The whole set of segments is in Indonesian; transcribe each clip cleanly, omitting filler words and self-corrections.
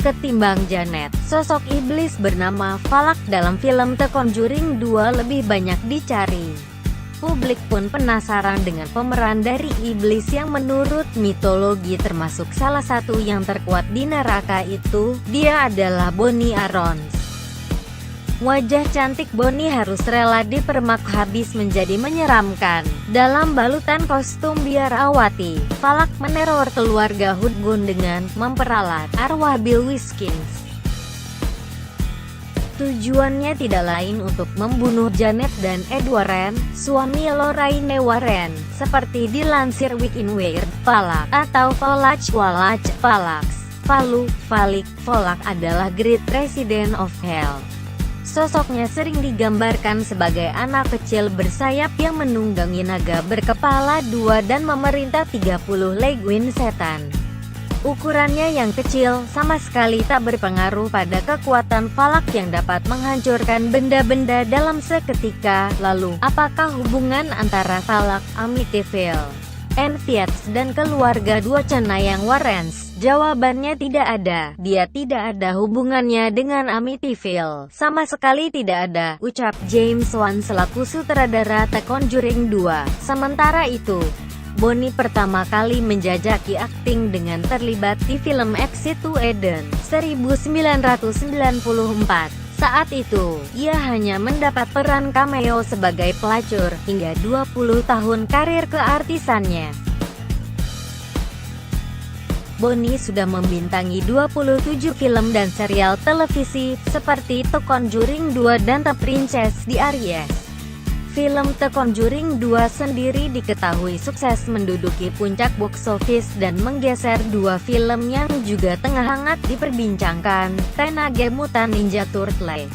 ketimbang Janet. Sosok iblis bernama Falak dalam film The Conjuring 2 lebih banyak dicari. Publik pun penasaran dengan pemeran dari iblis yang menurut mitologi termasuk salah satu yang terkuat di neraka itu. Dia adalah Bonnie Arons. Wajah cantik Bonnie harus rela dipermak habis menjadi menyeramkan. Dalam balutan kostum biarawati, Falak meneror keluarga Hudgun dengan memperalat arwah Bill Wiskins. Tujuannya tidak lain untuk membunuh Janet dan Ed Warren, suami Lorraine Warren, seperti dilansir Wikinware. Falak atau Falak, Falax, Falu, Falik, Falak adalah Great Resident of Hell. Sosoknya sering digambarkan sebagai anak kecil bersayap yang menunggangi naga berkepala dua dan memerintah 30 legiun setan. Ukurannya yang kecil sama sekali tak berpengaruh pada kekuatan Falak yang dapat menghancurkan benda-benda dalam seketika. Lalu, apakah hubungan antara Falak, Amityville, Enfiats dan keluarga dua cenayang Warrens? Jawabannya tidak ada. Dia tidak ada hubungannya dengan Amityville. Sama sekali tidak ada, ucap James Wan selaku sutradara The Conjuring 2. Sementara itu, Bonnie pertama kali menjajaki akting dengan terlibat di film Exit to Eden, 1994. Saat itu, ia hanya mendapat peran cameo sebagai pelacur, hingga 20 tahun karir keartisannya. Bonnie sudah membintangi 27 film dan serial televisi, seperti The Conjuring 2 dan The Princess Diaries. Film The Conjuring 2 sendiri diketahui sukses menduduki puncak box office dan menggeser dua film yang juga tengah hangat diperbincangkan, Teenage Mutant Ninja Turtles,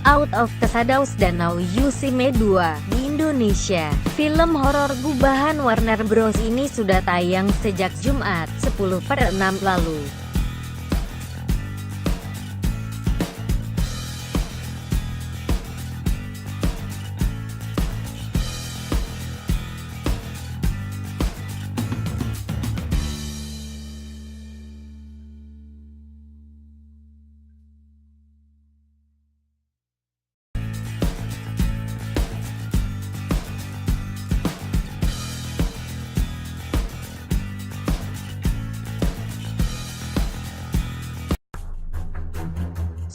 Out of the Shadows dan Now You See Me 2. Di Indonesia, film horor gubahan Warner Bros. Ini sudah tayang sejak Jumat, 10/6 lalu.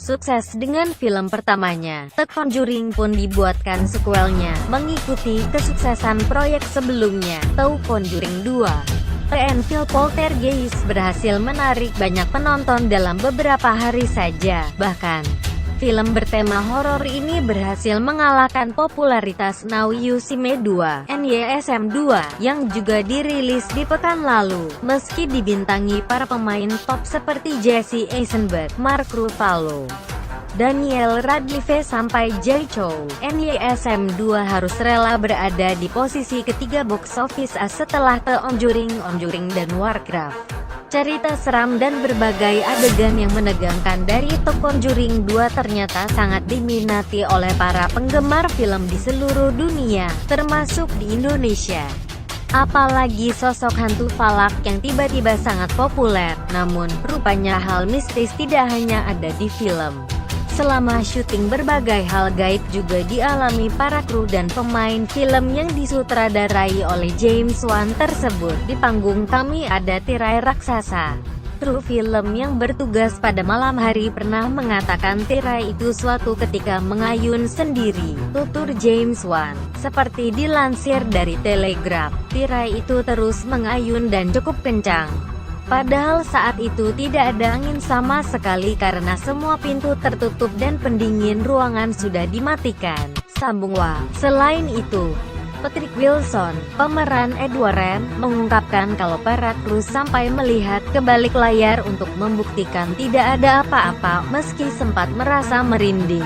Sukses dengan film pertamanya, The Conjuring pun dibuatkan sequelnya, mengikuti kesuksesan proyek sebelumnya, The Conjuring 2. Enfield Poltergeist berhasil menarik banyak penonton dalam beberapa hari saja, bahkan film bertema horor ini berhasil mengalahkan popularitas Now You See Me 2, NYSM 2, yang juga dirilis di pekan lalu. Meski dibintangi para pemain top seperti Jesse Eisenberg, Mark Ruffalo, Daniel Radcliffe sampai Jay Chou, NYSM 2 harus rela berada di posisi ketiga box office setelah The Conjuring dan Warcraft. Cerita seram dan berbagai adegan yang menegangkan dari The Conjuring 2 ternyata sangat diminati oleh para penggemar film di seluruh dunia, termasuk di Indonesia. Apalagi sosok hantu Falak yang tiba-tiba sangat populer. Namun, rupanya hal mistis tidak hanya ada di film. Selama syuting, berbagai hal gaib juga dialami para kru dan pemain film yang disutradarai oleh James Wan tersebut. Di panggung kami ada tirai raksasa. Kru film yang bertugas pada malam hari pernah mengatakan tirai itu suatu ketika mengayun sendiri, tutur James Wan. Seperti dilansir dari Telegraph, tirai itu terus mengayun dan cukup kencang. Padahal saat itu tidak ada angin sama sekali karena semua pintu tertutup dan pendingin ruangan sudah dimatikan, sambung Wang. Selain itu, Patrick Wilson, pemeran Ed Warren, mengungkapkan kalau para kru sampai melihat ke balik layar untuk membuktikan tidak ada apa-apa, meski sempat merasa merinding.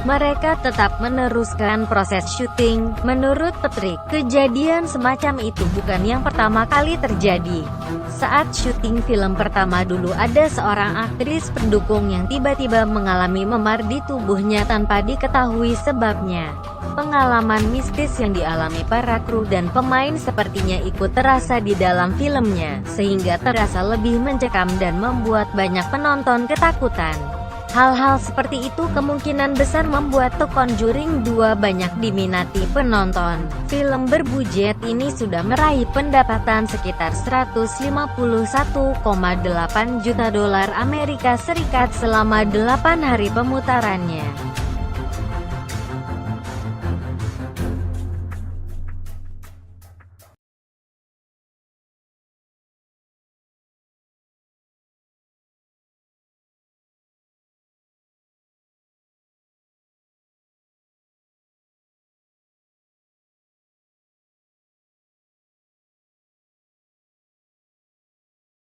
mereka tetap meneruskan proses syuting. Menurut Patrick, kejadian semacam itu bukan yang pertama kali terjadi. Saat syuting film pertama dulu ada seorang aktris pendukung yang tiba-tiba mengalami memar di tubuhnya tanpa diketahui sebabnya. Pengalaman mistis yang dialami para kru dan pemain sepertinya ikut terasa di dalam filmnya, sehingga terasa lebih mencekam dan membuat banyak penonton ketakutan. Hal-hal seperti itu kemungkinan besar membuat The Conjuring 2 banyak diminati penonton. Film berbudget ini sudah meraih pendapatan sekitar 151,8 juta dolar Amerika Serikat selama 8 hari pemutarannya.